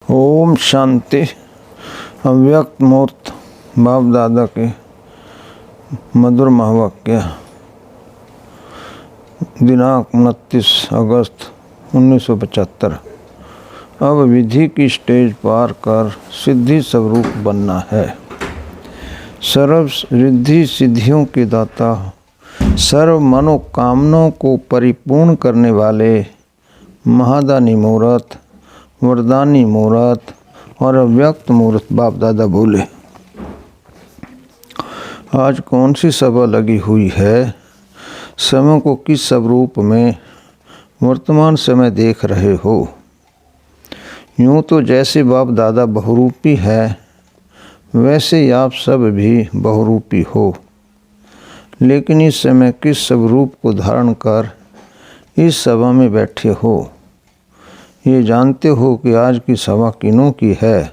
ओम शांति। अव्यक्त मूर्त बाप दादा के मधुर महावाक्य। दिनांक 29 अगस्त 1975। अब विधि की स्टेज पार कर सिद्धि स्वरूप बनना है। सर्व रिद्धि सिद्धियों के दाता, सर्व मनोकामनाओं को परिपूर्ण करने वाले महादानी मूर्त, वरदानी मूर्त और अव्यक्त मूर्त बाप दादा बोले। आज कौन सी सभा लगी हुई है? समय को किस स्वरूप में वर्तमान समय देख रहे हो? यूँ तो जैसे बाप दादा बहुरूपी है, वैसे ही आप सब भी बहुरूपी हो, लेकिन इस समय किस स्वरूप को धारण कर इस सभा में बैठे हो? ये जानते हो कि आज की सभा किनों की है?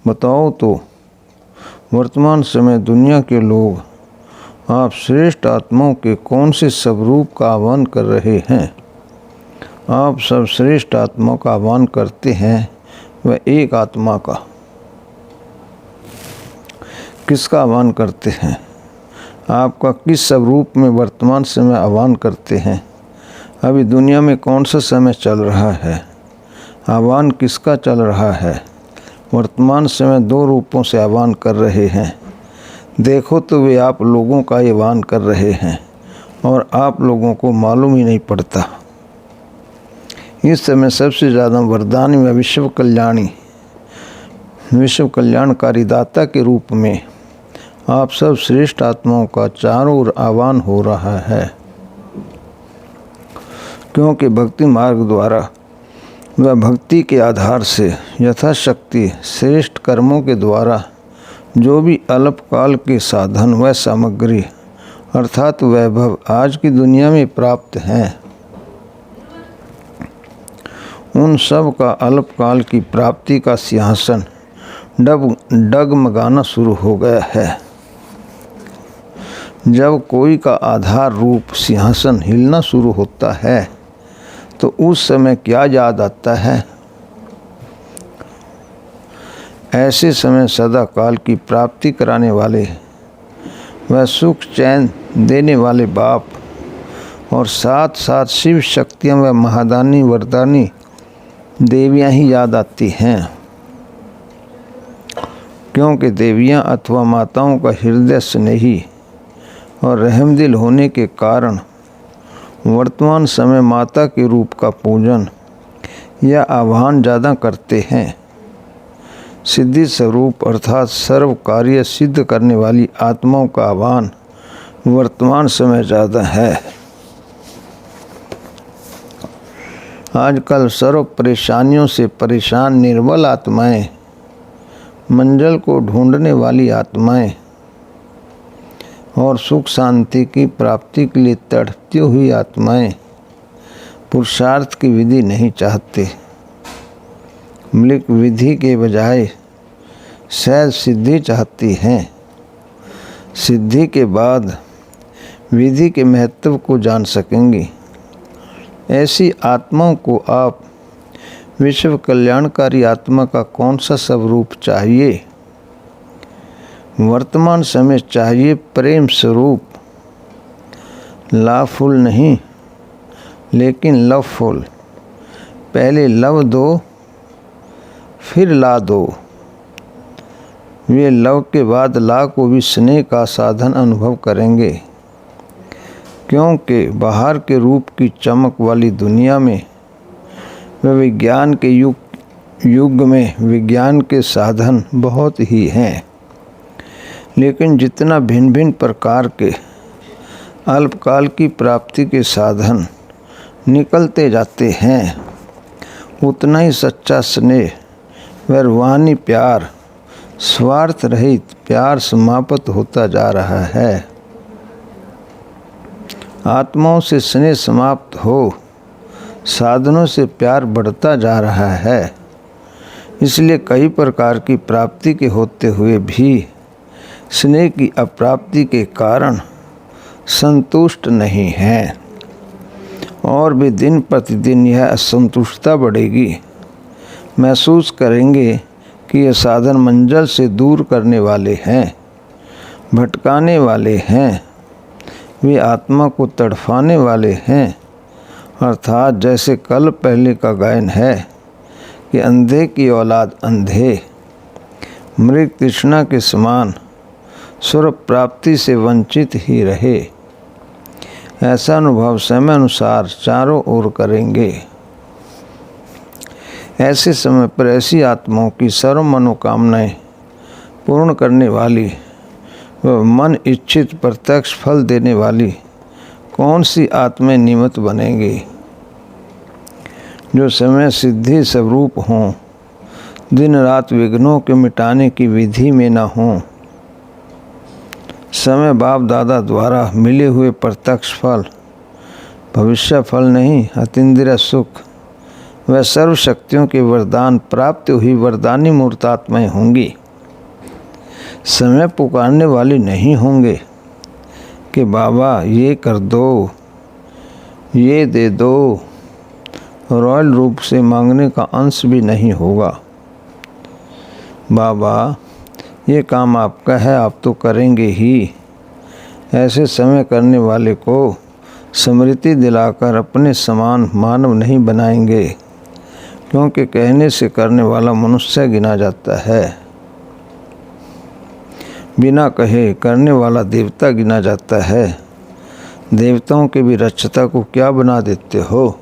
बताओ तो। वर्तमान समय दुनिया के लोग आप श्रेष्ठ आत्माओं के कौन से स्वरूप का आह्वान कर रहे हैं? आप सब श्रेष्ठ आत्माओं का आह्वान करते हैं, वह एक आत्मा का। किसका आह्वान करते हैं? आपका किस स्वरूप में वर्तमान समय आह्वान करते हैं? अभी दुनिया में कौन सा समय चल रहा है? आह्वान किसका चल रहा है? वर्तमान समय दो रूपों से आह्वान कर रहे हैं। देखो तो वे आप लोगों का आह्वान कर रहे हैं और आप लोगों को मालूम ही नहीं पड़ता। इस समय सबसे ज़्यादा वरदानी व विश्व कल्याणकारी दाता के रूप में आप सब श्रेष्ठ आत्माओं का चारों ओर आह्वान हो रहा है, क्योंकि भक्ति मार्ग द्वारा व भक्ति के आधार से यथाशक्ति श्रेष्ठ कर्मों के द्वारा जो भी अल्पकाल के साधन व सामग्री अर्थात वैभव आज की दुनिया में प्राप्त हैं, उन सब का अल्पकाल की प्राप्ति का सिंहासन डगमगाना शुरू हो गया है। जब कोई का आधार रूप सिंहासन हिलना शुरू होता है तो उस समय क्या याद आता है? ऐसे समय सदा काल की प्राप्ति कराने वाले व सुख चैन देने वाले बाप और साथ साथ शिव शक्तियाँ व महादानी वरदानी देवियाँ ही याद आती हैं, क्योंकि देवियाँ अथवा माताओं का हृदय स्नेही और रहमदिल होने के कारण वर्तमान समय माता के रूप का पूजन या आह्वान ज़्यादा करते हैं। सिद्धि स्वरूप अर्थात सर्व कार्य सिद्ध करने वाली आत्माओं का आह्वान वर्तमान समय ज़्यादा है। आजकल सर्व परेशानियों से परेशान निर्बल आत्माएं, मंजिल को ढूंढने वाली आत्माएं और सुख शांति की प्राप्ति के लिए तड़पती हुई आत्माएं पुरुषार्थ की विधि नहीं चाहते, बल्कि विधि के बजाय सहज सिद्धि चाहती हैं। सिद्धि के बाद विधि के महत्व को जान सकेंगी। ऐसी आत्माओं को आप विश्व कल्याणकारी आत्मा का कौन सा स्वरूप चाहिए? वर्तमान समय चाहिए प्रेम स्वरूप, लाफुल नहीं लेकिन लवफुल। पहले लव दो फिर ला दो। वे लव के बाद ला को भी स्नेह का साधन अनुभव करेंगे, क्योंकि बाहर के रूप की चमक वाली दुनिया में व विज्ञान के युग में विज्ञान के साधन बहुत ही हैं, लेकिन जितना भिन्न भिन्न प्रकार के अल्पकाल की प्राप्ति के साधन निकलते जाते हैं, उतना ही सच्चा स्नेह व रूहानी प्यार, स्वार्थ रहित प्यार समाप्त होता जा रहा है। आत्माओं से स्नेह समाप्त हो, साधनों से प्यार बढ़ता जा रहा है। इसलिए कई प्रकार की प्राप्ति के होते हुए भी स्नेह की अप्राप्ति के कारण संतुष्ट नहीं है, और भी दिन प्रतिदिन यह असंतुष्टता बढ़ेगी। महसूस करेंगे कि ये साधन मंजिल से दूर करने वाले हैं, भटकाने वाले हैं, वे आत्मा को तड़फाने वाले हैं। अर्थात जैसे कल पहले का गायन है कि अंधे की औलाद अंधे, मृग तृष्णा के समान स्वर प्राप्ति से वंचित ही रहे। ऐसा अनुभव समय अनुसार चारों ओर करेंगे। ऐसे समय पर ऐसी आत्माओं की सर्व मनोकामनाएं पूर्ण करने वाली व मन इच्छित प्रत्यक्ष फल देने वाली कौन सी आत्माएं निमित्त बनेंगी, जो समय सिद्धि स्वरूप हों, दिन रात विघ्नों के मिटाने की विधि में न हों। समय बाप दादा द्वारा मिले हुए प्रत्यक्ष फल, भविष्य फल नहीं, अतीन्द्रिय सुख व सर्व शक्तियों के वरदान प्राप्त हुई वरदानी मूर्तात्माएं होंगी। समय पुकारने वाली नहीं होंगे कि बाबा ये कर दो, ये दे दो। रॉयल रूप से मांगने का अंश भी नहीं होगा। बाबा ये काम आपका है, आप तो करेंगे ही। ऐसे समय करने वाले को स्मृति दिलाकर अपने समान मानव नहीं बनाएंगे, क्योंकि कहने से करने वाला मनुष्य गिना जाता है, बिना कहे करने वाला देवता गिना जाता है। देवताओं के भी रचयिता को क्या बना देते हो।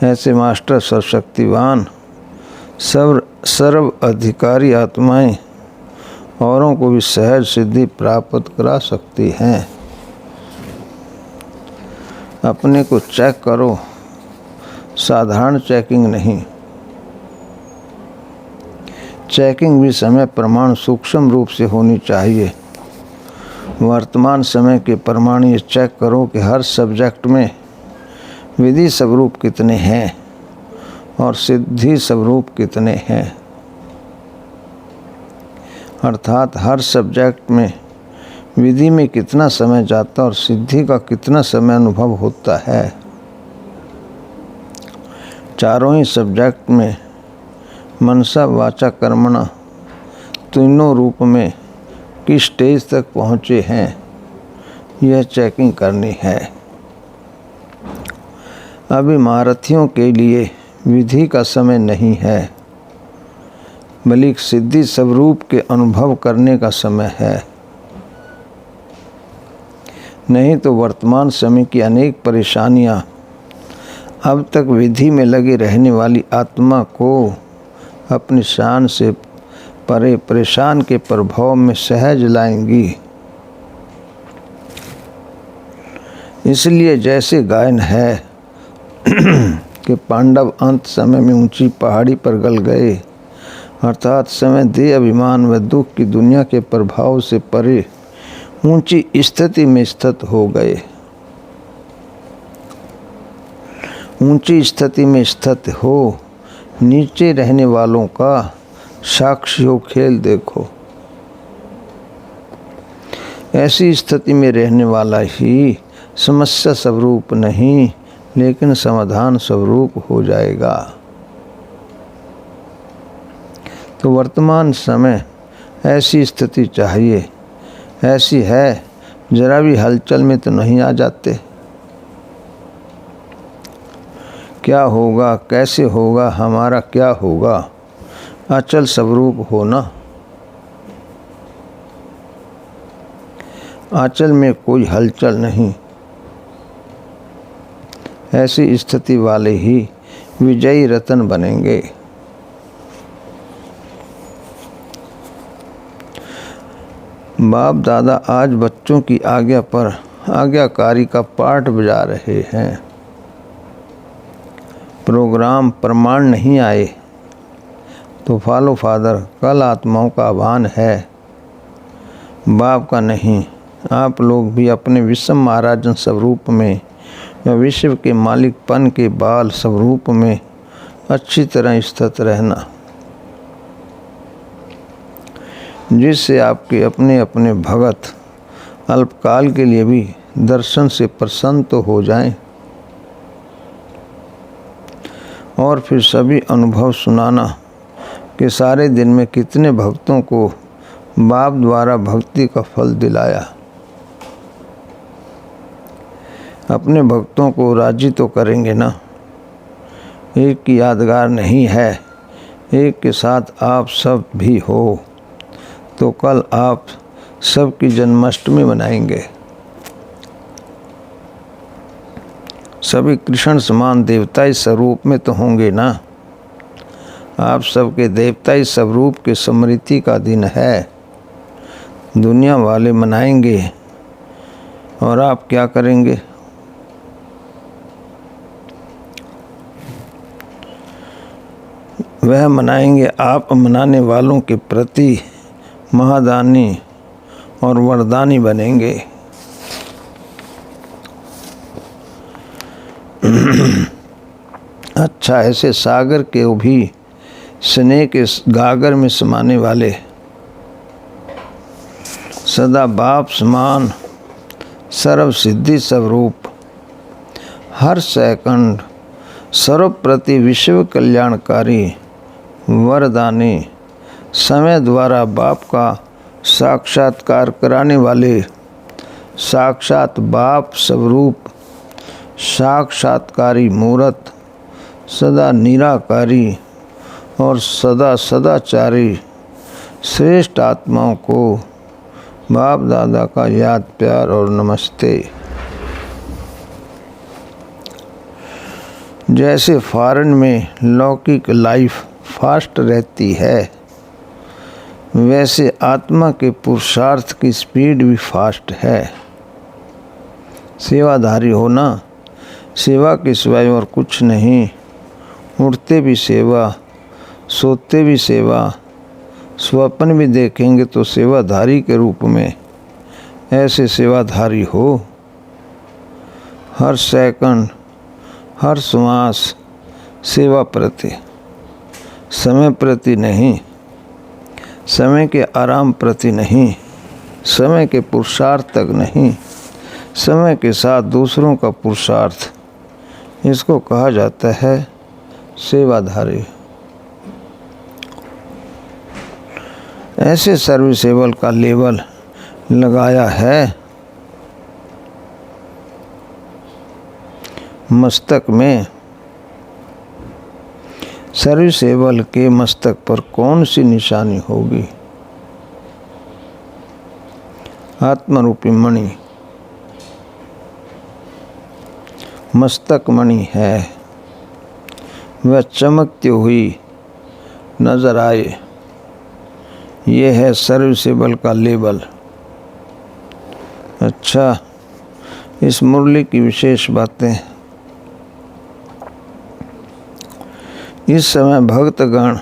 ऐसे मास्टर सर्वशक्तिवान सर्व अधिकारी आत्माएं औरों को भी सहज सिद्धि प्राप्त करा सकती हैं। अपने को चेक करो, साधारण चेकिंग नहीं। चेकिंग भी समय प्रमाण सूक्ष्म रूप से होनी चाहिए। वर्तमान समय के प्रमाण ये चेक करो कि हर सब्जेक्ट में विधि स्वरूप कितने हैं और सिद्धि स्वरूप कितने हैं। अर्थात हर सब्जेक्ट में विधि में कितना समय जाता और सिद्धि का कितना समय अनुभव होता है। चारों ही सब्जेक्ट में मनसा वाचा कर्मणा तीनों रूप में किस स्टेज तक पहुँचे हैं, यह चेकिंग करनी है। अभी महारथियों के लिए विधि का समय नहीं है, बल्कि सिद्धि स्वरूप के अनुभव करने का समय है। नहीं तो वर्तमान समय की अनेक परेशानियां अब तक विधि में लगी रहने वाली आत्मा को अपनी शान से परे परेशान के प्रभाव में सहज लाएंगी। इसलिए जैसे गायन है कि पांडव अंत समय में ऊंची पहाड़ी पर गल गए, अर्थात समय देह अभिमान व दुख की दुनिया के प्रभाव से परे ऊंची स्थिति में स्थित हो गए। ऊंची स्थिति में स्थित हो नीचे रहने वालों का साक्षी हो खेल देखो। ऐसी स्थिति में रहने वाला ही समस्या स्वरूप नहीं, लेकिन समाधान स्वरूप हो जाएगा। तो वर्तमान समय ऐसी स्थिति चाहिए। ऐसी है, जरा भी हलचल में तो नहीं आ जाते। क्या होगा, कैसे होगा, हमारा क्या होगा, अचल स्वरूप होना। आंचल में कोई हलचल नहीं। ऐसी स्थिति वाले ही विजयी रतन बनेंगे। बाप दादा आज बच्चों की आज्ञा पर आज्ञाकारी का पाठ बजा रहे हैं। प्रोग्राम प्रमाण नहीं आए तो फॉलो फादर कल आत्माओं का आह्वान है, बाप का नहीं। आप लोग भी अपने विषम महाराजन स्वरूप में या विश्व के मालिकपन के बाल स्वरूप में अच्छी तरह स्थित रहना, जिससे आपके अपने अपने भगत अल्पकाल के लिए भी दर्शन से प्रसन्न तो हो जाएं और फिर सभी अनुभव सुनाना कि सारे दिन में कितने भक्तों को बाप द्वारा भक्ति का फल दिलाया। अपने भक्तों को राजी तो करेंगे ना। एक की यादगार नहीं है, एक के साथ आप सब भी हो, तो कल आप सबकी जन्माष्टमी मनाएंगे। सभी कृष्ण समान देवताई स्वरूप में तो होंगे ना। आप सबके देवताई स्वरूप के स्मृति का दिन है, दुनिया वाले मनाएंगे और आप क्या करेंगे? वह मनाएंगे, आप मनाने वालों के प्रति महादानी और वरदानी बनेंगे। अच्छा, ऐसे सागर के भी स्नेह के गागर में समाने वाले, सदा बाप समान सर्व सिद्धि स्वरूप, हर सेकंड सर्व प्रति विश्व कल्याणकारी वरदानी, समय द्वारा बाप का साक्षात्कार कराने वाले, साक्षात बाप स्वरूप साक्षात्कारी मूर्त, सदा निराकारी और सदा सदाचारी श्रेष्ठ आत्माओं को बाप दादा का याद प्यार और नमस्ते। जैसे फॉरेन में लौकिक लाइफ फास्ट रहती है, वैसे आत्मा के पुरुषार्थ की स्पीड भी फास्ट है। सेवाधारी होना, सेवा के सिवाय और कुछ नहीं। उठते भी सेवा, सोते भी सेवा, स्वप्न भी देखेंगे तो सेवाधारी के रूप में। ऐसे सेवाधारी हो, हर सेकंड हर श्वास सेवा प्रति, समय प्रति नहीं, समय के आराम प्रति नहीं, समय के पुरुषार्थ तक नहीं, समय के साथ दूसरों का पुरुषार्थ, इसको कहा जाता है सेवाधारी। ऐसे सर्विसेबल का लेबल लगाया है मस्तक में। सर्विसेबल के मस्तक पर कौन सी निशानी होगी? आत्मरूपी मणि मस्तक मणि है, वह चमकती हुई नजर आए, ये है सर्विसेबल का लेबल। अच्छा, इस मुरली की विशेष बातें। इस समय भक्तगण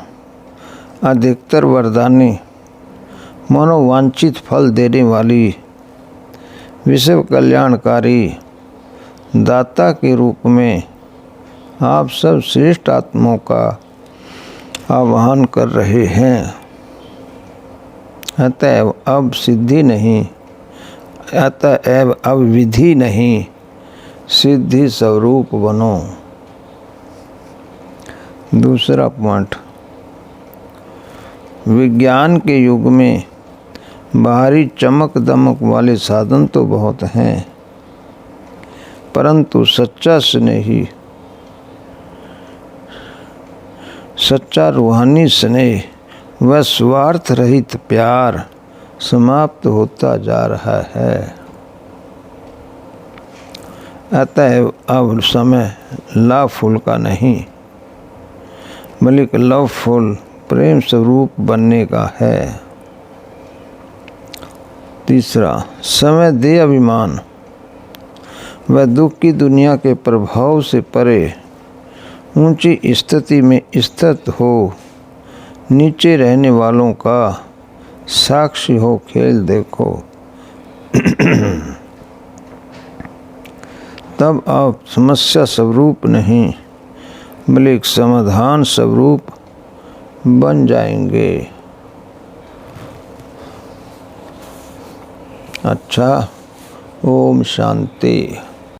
अधिकतर वरदानी मनोवांछित फल देने वाली विश्व कल्याणकारी दाता के रूप में आप सब श्रेष्ठ आत्माओं का आह्वान कर रहे हैं। अतएव अब सिद्धि नहीं, अतएव अब विधि नहीं, सिद्धि स्वरूप बनो। दूसरा पॉइंट, विज्ञान के युग में बाहरी चमक दमक वाले साधन तो बहुत हैं, परंतु सच्चा स्नेही, सच्चा रूहानी स्नेह व स्वार्थ रहित प्यार समाप्त होता जा रहा है। अतएव अब समय लवफुल का नहीं, बल्कि लवफुल प्रेम स्वरूप बनने का है। तीसरा, समय दे अभिमान व दुख की दुनिया के प्रभाव से परे ऊंची स्थिति में स्थित हो, नीचे रहने वालों का साक्षी हो खेल देखो। तब आप समस्या स्वरूप नहीं, बल्कि समाधान स्वरूप बन जाएंगे। अच्छा, ओम शांति।